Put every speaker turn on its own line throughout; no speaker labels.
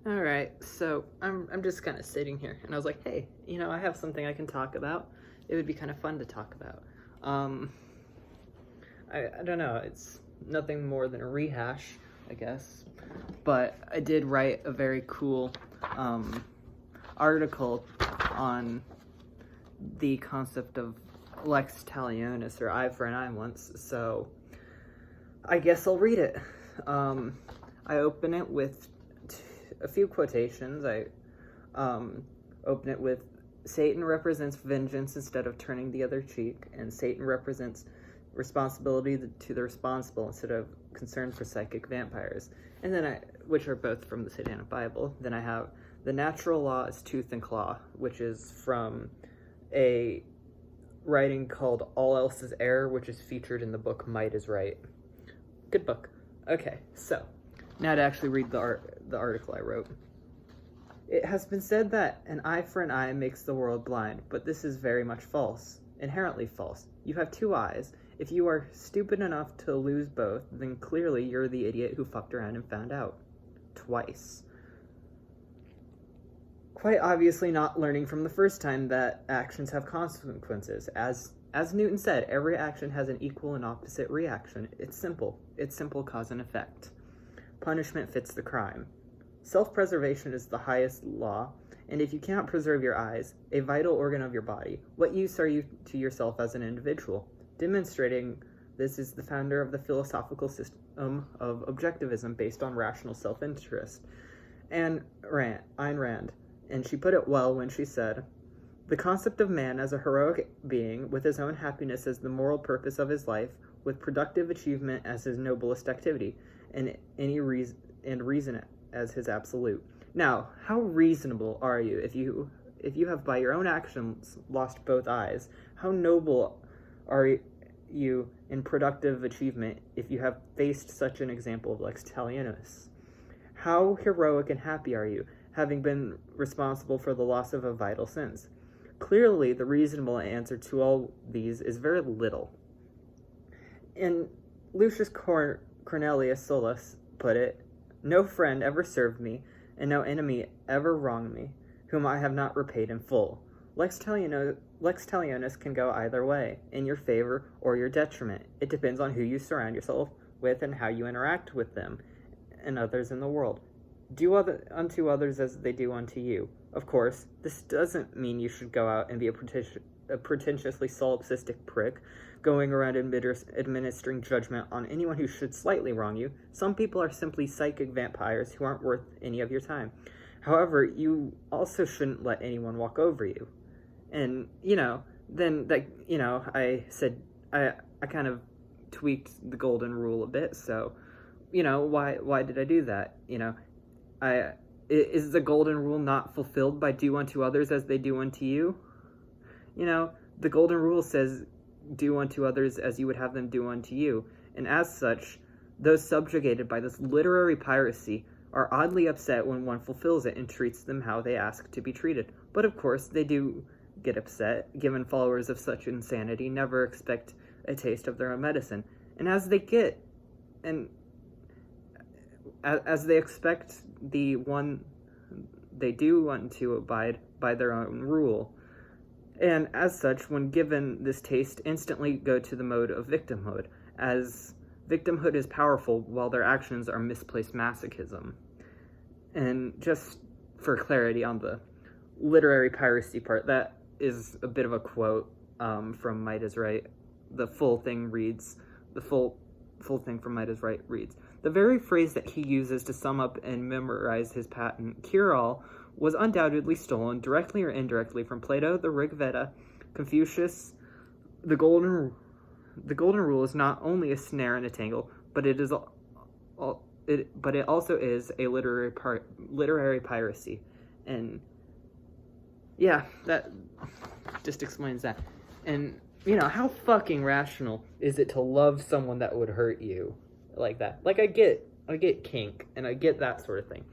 All right, so I'm just kind of sitting here, and I was like, hey, I have something I can talk about. It would be kind of fun to talk about. Um, I don't know. It's nothing more than a rehash, I guess. But I did write a very cool article on the concept of Lex Talionis, or eye for an eye once, so I guess I'll read it. I open it with a few quotations. I open it with Satan represents vengeance instead of turning the other cheek, and Satan represents responsibility to the responsible instead of concern for psychic vampires. And then which are both from the Satanic Bible. Then I have the natural law is tooth and claw, which is from a writing called All Else is Error, which is featured in the book Might is Right. Good book. Okay, so now to actually read the article I wrote. It has been said that an eye for an eye makes the world blind, but this is very much false. Inherently false. You have two eyes. If you are stupid enough to lose both, then clearly you're the idiot who fucked around and found out. Twice. Quite obviously not learning from the first time that actions have consequences. As Newton said, every action has an equal and opposite reaction. It's simple. It's simple cause and effect. Punishment fits the crime. Self-preservation is the highest law, and if you cannot preserve your eyes, a vital organ of your body, what use are you to yourself as an individual? Demonstrating this is the founder of the philosophical system of objectivism based on rational self-interest, Ayn Rand, and she put it well when she said, "The concept of man as a heroic being, with his own happiness as the moral purpose of his life, with productive achievement as his noblest activity, and reason as his absolute." Now, how reasonable are you if you have by your own actions lost both eyes? How noble are you in productive achievement if you have faced such an example of Lex Talionis? How heroic and happy are you, having been responsible for the loss of a vital sense? Clearly, the reasonable answer to all these is very little. And Lucius Cornelius Solus put it, "No friend ever served me, and no enemy ever wronged me, whom I have not repaid in full." Lex Talionis can go either way, in your favor or your detriment. It depends on who you surround yourself with and how you interact with them and others in the world. Do unto others as they do unto you. Of course, this doesn't mean you should go out and be a pretentiously solipsistic prick, going around administering judgment on anyone who should slightly wrong you. Some people are simply psychic vampires who aren't worth any of your time. However, you also shouldn't let anyone walk over you. And, then that, I said, I kind of tweaked the golden rule a bit, so, why did I do that? Is the golden rule not fulfilled by do unto others as they do unto you? The golden rule says do unto others as you would have them do unto you, and as such, those subjugated by this literary piracy are oddly upset when one fulfills it and treats them how they ask to be treated. But of course, they do get upset, given followers of such insanity never expect a taste of their own medicine. And as they expect the one they do want to abide by their own rule. And as such, when given this taste, instantly go to the mode of victimhood, as victimhood is powerful while their actions are misplaced masochism. And just for clarity on the literary piracy part, that is a bit of a quote from Might is Right. The full thing from Might is Right reads, "The very phrase that he uses to sum up and memorize his patent cure-all was undoubtedly stolen, directly or indirectly, from Plato, the Rig Veda, Confucius. The golden rule is not only a snare and a tangle, but it also is a literary piracy." And yeah, that just explains that. And how fucking rational is it to love someone that would hurt you like that? Like, I get kink and I get that sort of thing,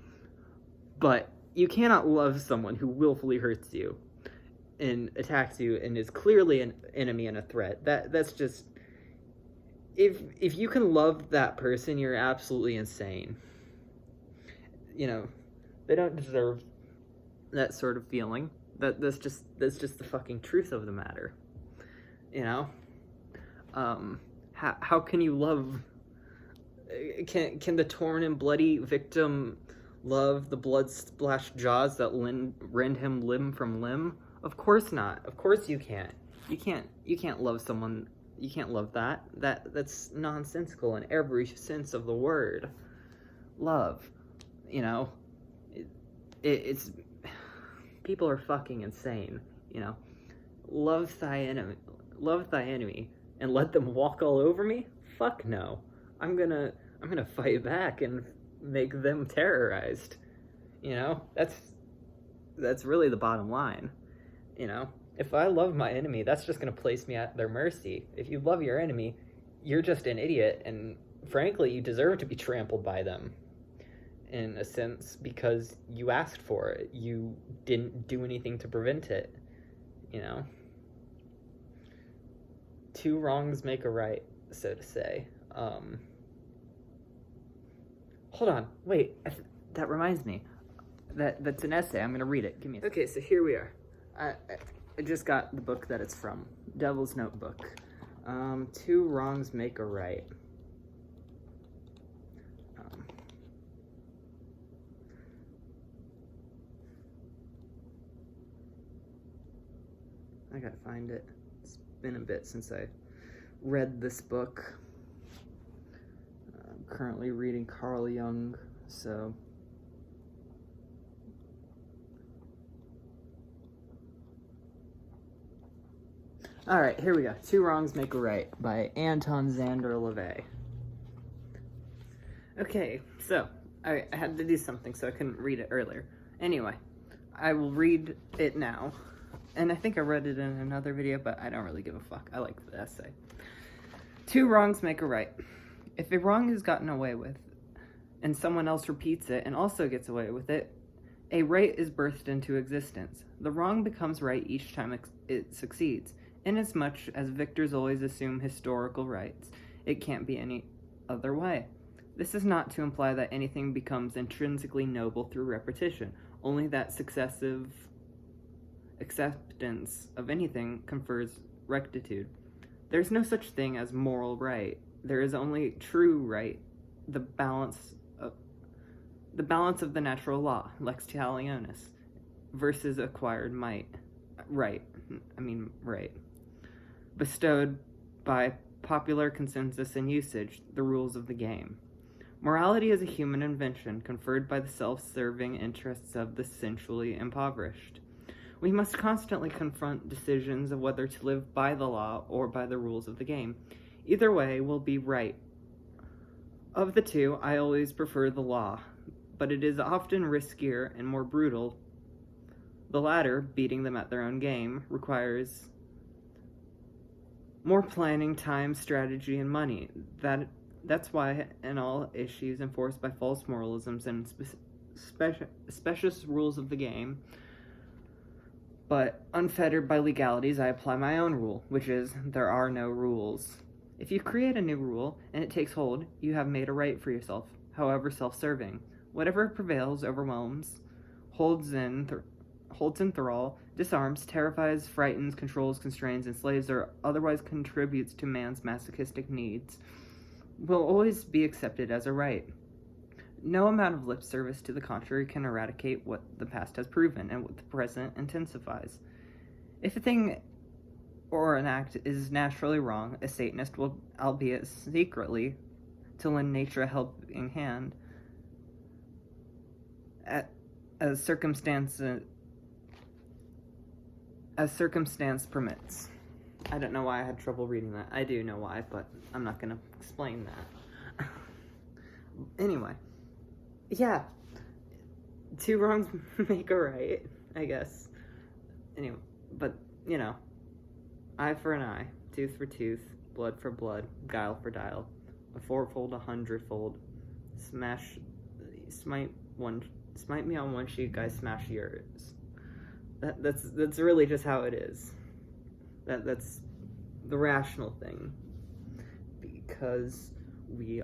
but you cannot love someone who willfully hurts you and attacks you and is clearly an enemy and a threat. That's just, if you can love that person, you're absolutely insane. They don't deserve that sort of feeling. That's just the fucking truth of the matter. You know? How can you love? Can the torn and bloody victim love the blood-splashed jaws that rend him limb from limb? Of course not. Of course you can't. You can't love someone. You can't love that. That's nonsensical in every sense of the word. Love, you know, it's people are fucking insane. You know, love thy enemy, and let them walk all over me. Fuck no. I'm gonna fight back and make them terrorized. You know, that's really the bottom line. You know, if I love my enemy, that's just gonna place me at their mercy. If you love your enemy, you're just an idiot, and frankly, you deserve to be trampled by them. In a sense, because you asked for it. You didn't do anything to prevent it. You know? Two wrongs make a right, so to say. Hold on, wait, that reminds me. That's an essay, I'm gonna read it. Give me a... Okay, so here we are. I just got the book that it's from. Devil's Notebook. Two wrongs make a right. I gotta find it. It's been a bit since I read this book. I'm currently reading Carl Jung, so... Alright, here we go. Two Wrongs Make a Right by Anton Szandor LaVey. Okay, so, I had to do something, so I couldn't read it earlier. Anyway, I will read it now. And I think I read it in another video, but I don't really give a fuck. I like the essay. Two wrongs make a right. If a wrong is gotten away with, and someone else repeats it and also gets away with it, a right is birthed into existence. The wrong becomes right each time it succeeds. Inasmuch as victors always assume historical rights, it can't be any other way. This is not to imply that anything becomes intrinsically noble through repetition, only that successive acceptance of anything confers rectitude. There's no such thing as moral right. There is only true right, the balance of the natural law, lex talionis, versus acquired right, bestowed by popular consensus and usage, the rules of the game. Morality is a human invention conferred by the self-serving interests of the sensually impoverished. We must constantly confront decisions of whether to live by the law or by the rules of the game. Either way will be right. Of the two, I always prefer the law, but it is often riskier and more brutal. The latter, beating them at their own game, requires more planning, time, strategy, and money. That's why in all issues enforced by false moralisms and specious rules of the game, but unfettered by legalities, I apply my own rule, which is, there are no rules. If you create a new rule, and it takes hold, you have made a right for yourself, however self-serving. Whatever prevails, overwhelms, holds in thrall, disarms, terrifies, frightens, controls, constrains, enslaves, or otherwise contributes to man's masochistic needs, will always be accepted as a right. No amount of lip service to the contrary can eradicate what the past has proven and what the present intensifies. If a thing or an act is naturally wrong, a Satanist will, albeit secretly, to lend nature a helping hand, as circumstance permits. I don't know why I had trouble reading that. I do know why, but I'm not going to explain that. Anyway. Yeah, two wrongs make a right, I guess. Anyway, but, you know, eye for an eye, tooth for tooth, blood for blood, guile for guile, a fourfold, a hundredfold, smite me on one cheek, I smash yours. That's really just how it is. That's the rational thing, because you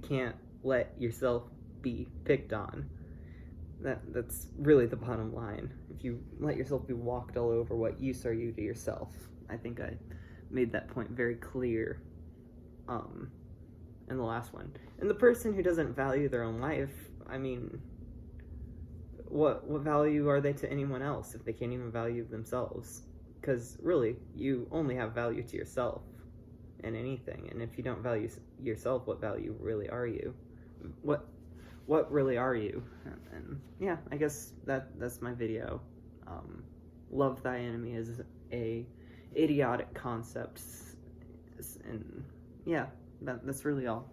can't let yourself be picked on. That's really the bottom line. If you let yourself be walked all over, what use are you to yourself? I think I made that point very clear in the last one. And the person who doesn't value their own life, I mean, what value are they to anyone else if they can't even value themselves? Because really, you only have value to yourself in anything. And if you don't value yourself, what value really are you? What really are you? And yeah, I guess that's my video. Love thy enemy is a idiotic concept, and yeah, that's really all.